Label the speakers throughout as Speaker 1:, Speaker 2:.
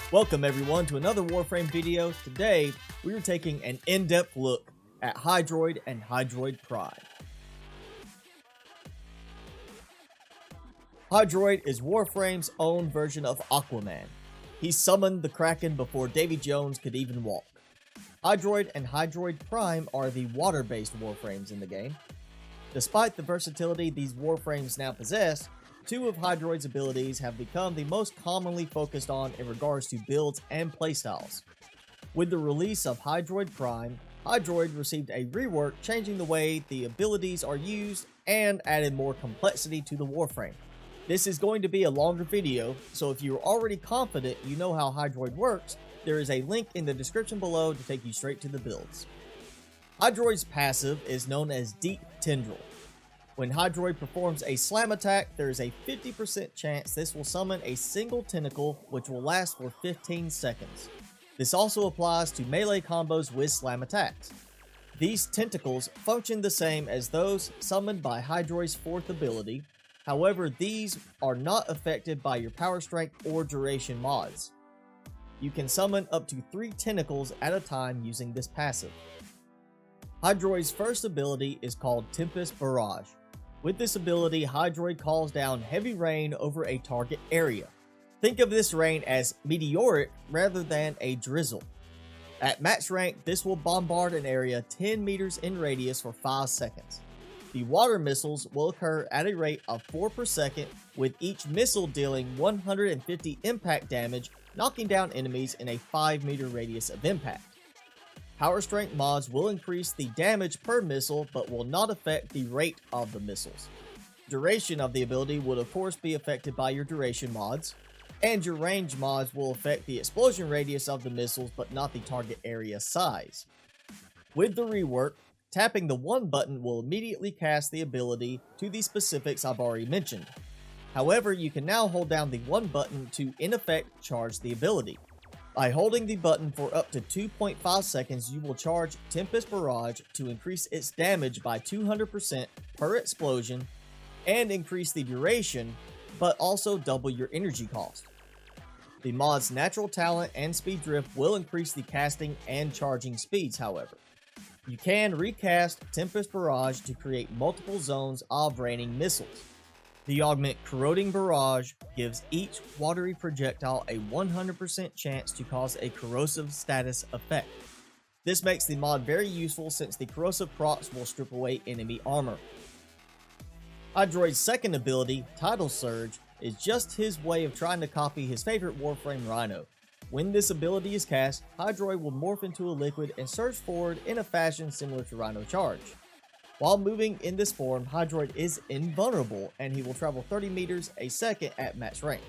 Speaker 1: Welcome everyone to another Warframe video. Today, we are taking an in-depth look at Hydroid and Hydroid Prime. Hydroid is Warframe's own version of Aquaman. He summoned the Kraken before Davy Jones could even walk. Hydroid and Hydroid Prime are the water-based Warframes in the game. Despite the versatility these Warframes now possess, two of Hydroid's abilities have become the most commonly focused on in regards to builds and playstyles. With the release of Hydroid Prime, Hydroid received a rework changing the way the abilities are used and added more complexity to the Warframe. This is going to be a longer video, so if you're already confident you know how Hydroid works, there is a link in the description below to take you straight to the builds. Hydroid's passive is known as Deep Tendril. When Hydroid performs a slam attack, there is a 50% chance this will summon a single tentacle which will last for 15 seconds. This also applies to melee combos with slam attacks. These tentacles function the same as those summoned by Hydroid's fourth ability, however these are not affected by your power strength or duration mods. You can summon up to 3 tentacles at a time using this passive. Hydroid's first ability is called Tempest Barrage. With this ability, Hydroid calls down heavy rain over a target area. Think of this rain as meteoric rather than a drizzle. At max rank, this will bombard an area 10 meters in radius for 5 seconds. The water missiles will occur at a rate of 4 per second, with each missile dealing 150 impact damage, knocking down enemies in a 5 meter radius of impact. Power strength mods will increase the damage per missile but will not affect the rate of the missiles. Duration of the ability would of course be affected by your duration mods, and your range mods will affect the explosion radius of the missiles but not the target area size. With the rework, tapping the 1 button will immediately cast the ability to the specifics I've already mentioned. However, you can now hold down the 1 button to in effect charge the ability. By holding the button for up to 2.5 seconds, you will charge Tempest Barrage to increase its damage by 200% per explosion and increase the duration, but also double your energy cost. The mod's natural talent and speed drift will increase the casting and charging speeds, however. You can recast Tempest Barrage to create multiple zones of raining missiles. The augment Corroding Barrage gives each watery projectile a 100% chance to cause a corrosive status effect. This makes the mod very useful since the corrosive procs will strip away enemy armor. Hydroid's second ability, Tidal Surge, is just his way of trying to copy his favorite Warframe Rhino. When this ability is cast, Hydroid will morph into a liquid and surge forward in a fashion similar to Rhino Charge. While moving in this form, Hydroid is invulnerable and he will travel 30 meters a second at max rank.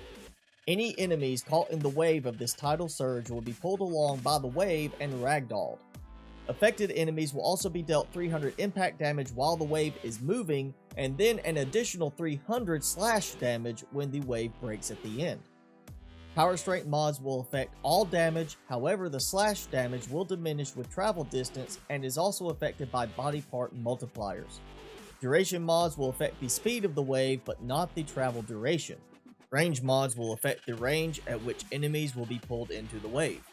Speaker 1: Any enemies caught in the wave of this Tidal Surge will be pulled along by the wave and ragdolled. Affected enemies will also be dealt 300 impact damage while the wave is moving, and then an additional 300 slash damage when the wave breaks at the end. Power strength mods will affect all damage, however the slash damage will diminish with travel distance and is also affected by body part multipliers. Duration mods will affect the speed of the wave but not the travel duration. Range mods will affect the range at which enemies will be pulled into the wave.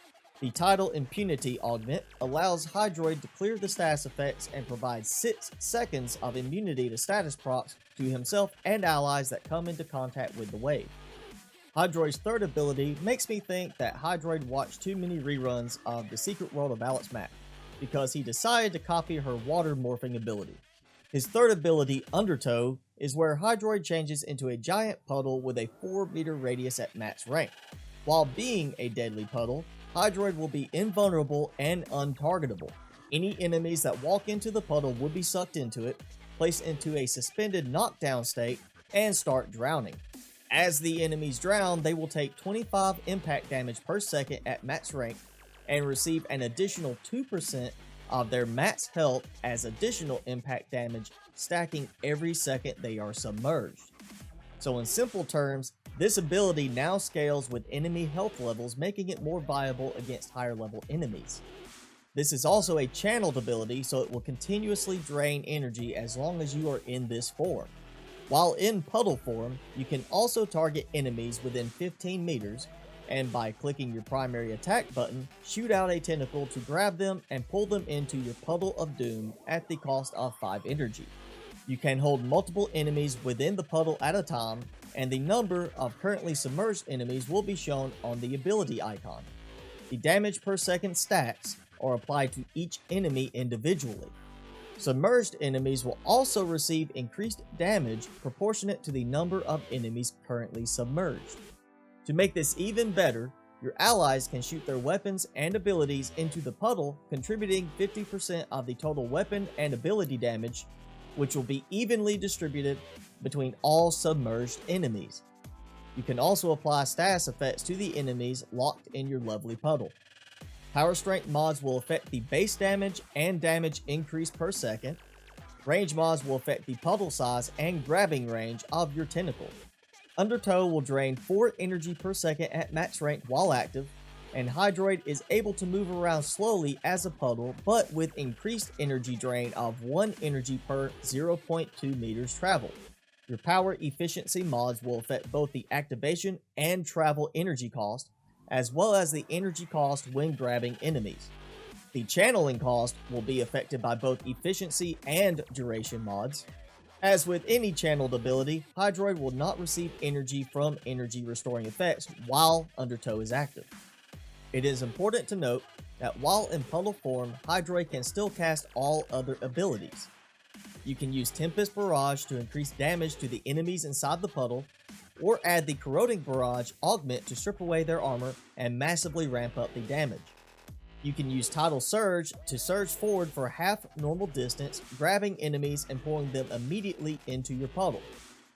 Speaker 1: The Tidal Impunity augment allows Hydroid to clear the status effects and provides 6 seconds of immunity to status procs to himself and allies that come into contact with the wave. Hydroid's third ability makes me think that Hydroid watched too many reruns of the Secret World of Alex map, because he decided to copy her water morphing ability. His third ability, Undertow, is where Hydroid changes into a giant puddle with a 4 meter radius at max rank. While being a deadly puddle, Hydroid will be invulnerable and untargetable. Any enemies that walk into the puddle will be sucked into it, placed into a suspended knockdown state, and start drowning. As the enemies drown, they will take 25 impact damage per second at max rank and receive an additional 2% of their max health as additional impact damage, stacking every second they are submerged. So in simple terms, this ability now scales with enemy health levels, making it more viable against higher level enemies. This is also a channeled ability, so it will continuously drain energy as long as you are in this form. While in puddle form, you can also target enemies within 15 meters, and by clicking your primary attack button, shoot out a tentacle to grab them and pull them into your puddle of doom at the cost of 5 energy. You can hold multiple enemies within the puddle at a time, and the number of currently submerged enemies will be shown on the ability icon. The damage per second stats are applied to each enemy individually. Submerged enemies will also receive increased damage proportionate to the number of enemies currently submerged. To make this even better, your allies can shoot their weapons and abilities into the puddle, contributing 50% of the total weapon and ability damage, which will be evenly distributed between all submerged enemies. You can also apply status effects to the enemies locked in your lovely puddle. Power strength mods will affect the base damage and damage increase per second. Range mods will affect the puddle size and grabbing range of your tentacle. Undertow will drain 4 energy per second at max rank while active, and Hydroid is able to move around slowly as a puddle, but with increased energy drain of 1 energy per 0.2 meters travel. Your power efficiency mods will affect both the activation and travel energy cost, as well as the energy cost when grabbing enemies. The channeling cost will be affected by both efficiency and duration mods. As with any channeled ability, Hydroid will not receive energy from energy restoring effects while Undertow is active. It is important to note that while in puddle form, Hydroid can still cast all other abilities. You can use Tempest Barrage to increase damage to the enemies inside the puddle, or add the Corroding Barrage Augment to strip away their armor and massively ramp up the damage. You can use Tidal Surge to surge forward for half normal distance, grabbing enemies and pulling them immediately into your puddle.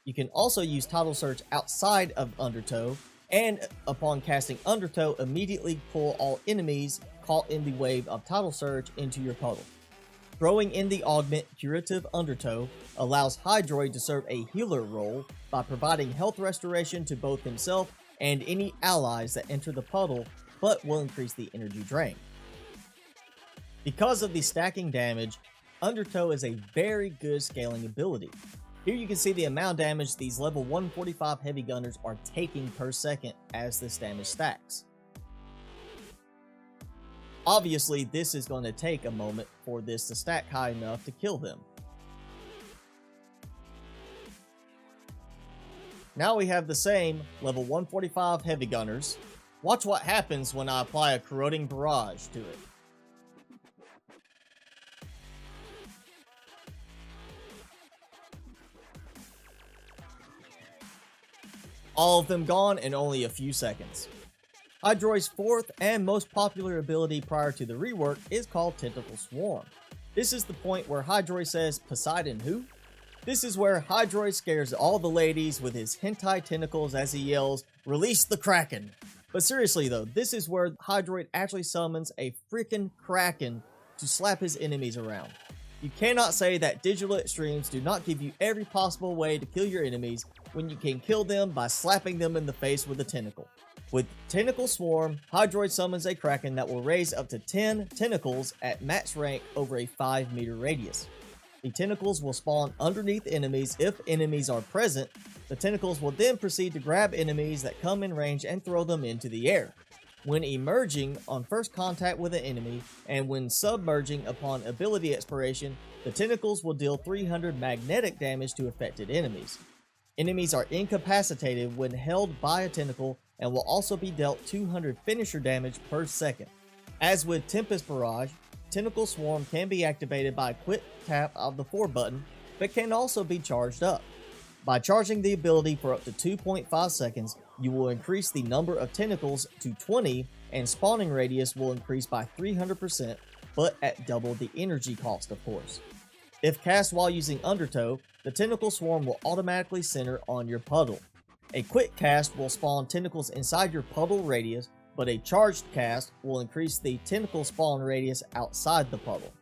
Speaker 1: You can also use Tidal Surge outside of Undertow, and upon casting Undertow, immediately pull all enemies caught in the wave of Tidal Surge into your puddle. Throwing in the augment Curative Undertow allows Hydroid to serve a healer role by providing health restoration to both himself and any allies that enter the puddle, but will increase the energy drain. Because of the stacking damage, Undertow is a very good scaling ability. Here you can see the amount of damage these level 145 heavy gunners are taking per second as this damage stacks. Obviously, this is going to take a moment for this to stack high enough to kill them. Now we have the same level 145 heavy gunners. Watch what happens when I apply a Corroding Barrage to it. All of them gone in only a few seconds. Hydroid's 4th and most popular ability prior to the rework is called Tentacle Swarm. This is the point where Hydroid says, "Poseidon who?" This is where Hydroid scares all the ladies with his hentai tentacles as he yells, "Release the Kraken!" But seriously though, this is where Hydroid actually summons a freaking Kraken to slap his enemies around. You cannot say that digital extremes do not give you every possible way to kill your enemies when you can kill them by slapping them in the face with a tentacle. With Tentacle Swarm, Hydroid summons a Kraken that will raise up to 10 tentacles at max rank over a 5-meter radius. The tentacles will spawn underneath enemies if enemies are present. The tentacles will then proceed to grab enemies that come in range and throw them into the air. When emerging on first contact with an enemy, and when submerging upon ability expiration, the tentacles will deal 300 magnetic damage to affected enemies. Enemies are incapacitated when held by a tentacle and will also be dealt 200 finisher damage per second. As with Tempest Barrage, Tentacle Swarm can be activated by a quick tap of the 4 button, but can also be charged up. By charging the ability for up to 2.5 seconds, you will increase the number of tentacles to 20, and spawning radius will increase by 300%, but at double the energy cost, of course. If cast while using Undertow, the Tentacle Swarm will automatically center on your puddle. A quick cast will spawn tentacles inside your puddle radius, but a charged cast will increase the tentacle spawn radius outside the puddle.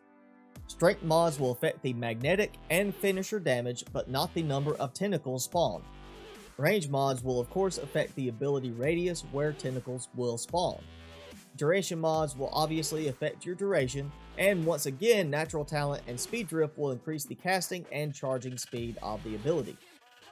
Speaker 1: Strength mods will affect the magnetic and finisher damage, but not the number of tentacles spawned. Range mods will of course affect the ability radius where tentacles will spawn. Duration mods will obviously affect your duration, and once again, natural talent and speed drift will increase the casting and charging speed of the ability.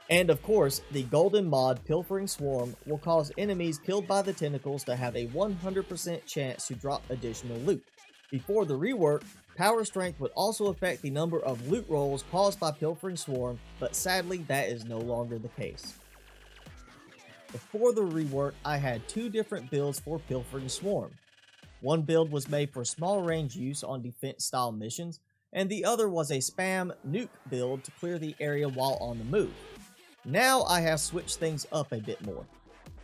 Speaker 1: And of course, the golden mod Pilfering Swarm will cause enemies killed by the tentacles to have a 100% chance to drop additional loot. Before the rework, power strength would also affect the number of loot rolls caused by Pilfering Swarm, but sadly that is no longer the case. Before the rework, I had two different builds for Pilfering Swarm. One build was made for small range use on defense style missions, and the other was a spam nuke build to clear the area while on the move. Now I have switched things up a bit more.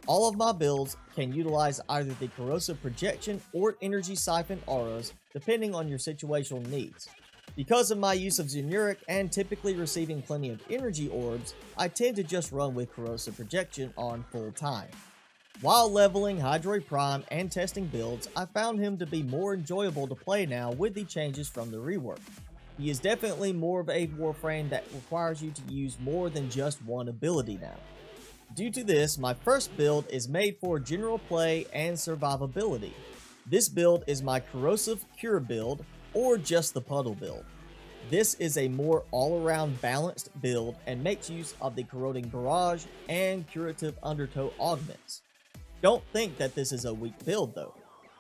Speaker 1: All of my builds can utilize either the Corrosive Projection or Energy Siphon auras, depending on your situational needs. Because of my use of Xenuric and typically receiving plenty of energy orbs, I tend to just run with Corrosive Projection on full time. While leveling Hydroid Prime and testing builds, I found him to be more enjoyable to play now with the changes from the rework. He is definitely more of a Warframe that requires you to use more than just one ability now. Due to this, my first build is made for general play and survivability. This build is my Corrosive Cure build, or just the Puddle build. This is a more all-around balanced build and makes use of the Corroding Barrage and Curative Undertow augments. Don't think that this is a weak build though.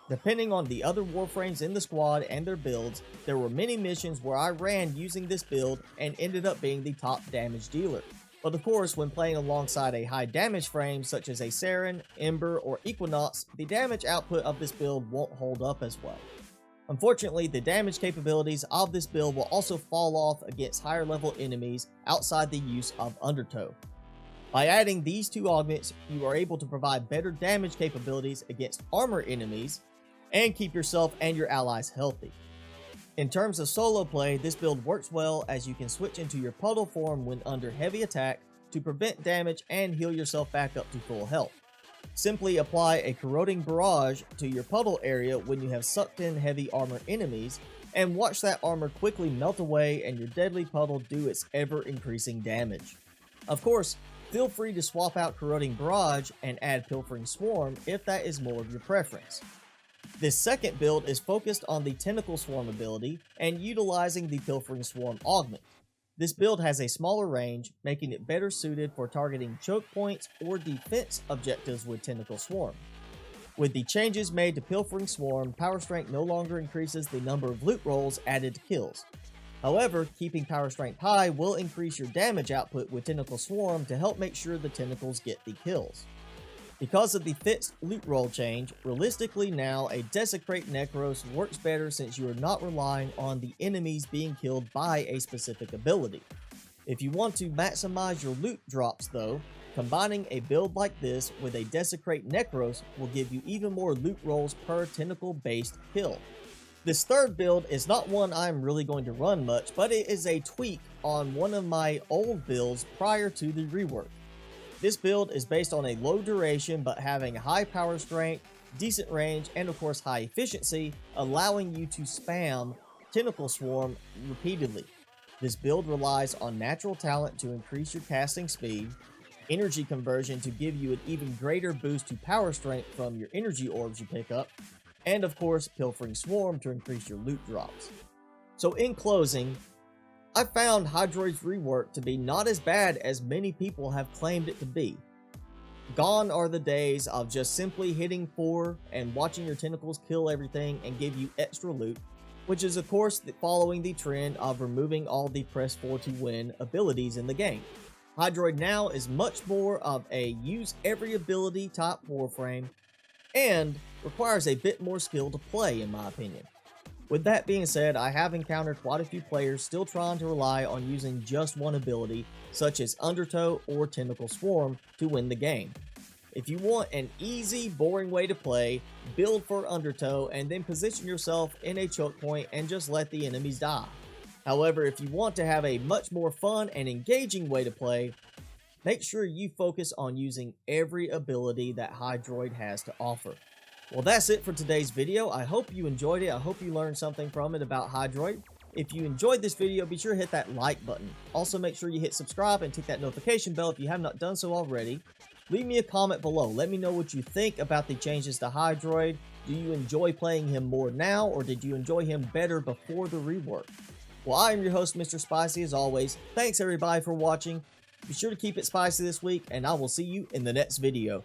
Speaker 1: Depending on the other Warframes in the squad and their builds, there were many missions where I ran using this build and ended up being the top damage dealer. But of course, when playing alongside a high damage frame such as a Saren, Ember, or Equinox, the damage output of this build won't hold up as well. Unfortunately, the damage capabilities of this build will also fall off against higher level enemies outside the use of Undertow. By adding these two augments, you are able to provide better damage capabilities against armor enemies and keep yourself and your allies healthy. In terms of solo play, this build works well as you can switch into your puddle form when under heavy attack to prevent damage and heal yourself back up to full health. Simply apply a Corroding Barrage to your puddle area when you have sucked in heavy armor enemies, and watch that armor quickly melt away and your deadly puddle do its ever-increasing damage. Of course, feel free to swap out Corroding Barrage and add Pilfering Swarm if that is more of your preference. This second build is focused on the Tentacle Swarm ability and utilizing the Pilfering Swarm augment. This build has a smaller range, making it better suited for targeting choke points or defense objectives with Tentacle Swarm. With the changes made to Pilfering Swarm, power strength no longer increases the number of loot rolls added to kills. However, keeping power strength high will increase your damage output with Tentacle Swarm to help make sure the tentacles get the kills. Because of the fixed loot roll change, realistically now a Desecrate Necros works better since you are not relying on the enemies being killed by a specific ability. If you want to maximize your loot drops though, combining a build like this with a Desecrate Necros will give you even more loot rolls per tentacle based kill. This third build is not one I'm really going to run much, but it is a tweak on one of my old builds prior to the rework. This build is based on a low duration but having high power strength, decent range, and of course high efficiency, allowing you to spam Tentacle Swarm repeatedly. This build relies on natural talent to increase your casting speed, energy conversion to give you an even greater boost to power strength from your energy orbs you pick up, and of course Pilfering Swarm to increase your loot drops. So in closing, I found Hydroid's rework to be not as bad as many people have claimed it to be. Gone are the days of just simply hitting 4 and watching your tentacles kill everything and give you extra loot, which is of course following the trend of removing all the press 4 to win abilities in the game. Hydroid now is much more of a use every ability type Warframe and requires a bit more skill to play in my opinion. With that being said, I have encountered quite a few players still trying to rely on using just one ability, such as Undertow or Tentacle Swarm, to win the game. If you want an easy, boring way to play, build for Undertow and then position yourself in a choke point and just let the enemies die. However, if you want to have a much more fun and engaging way to play, make sure you focus on using every ability that Hydroid has to offer. Well, that's it for today's video. I hope you enjoyed it. I hope you learned something from it about Hydroid. If you enjoyed this video, be sure to hit that like button. Also, make sure you hit subscribe and tick that notification bell if you have not done so already. Leave me a comment below. Let me know what you think about the changes to Hydroid. Do you enjoy playing him more now, or did you enjoy him better before the rework? Well, I am your host, Mr. Spicy, as always. Thanks everybody for watching. Be sure to keep it spicy this week, and I will see you in the next video.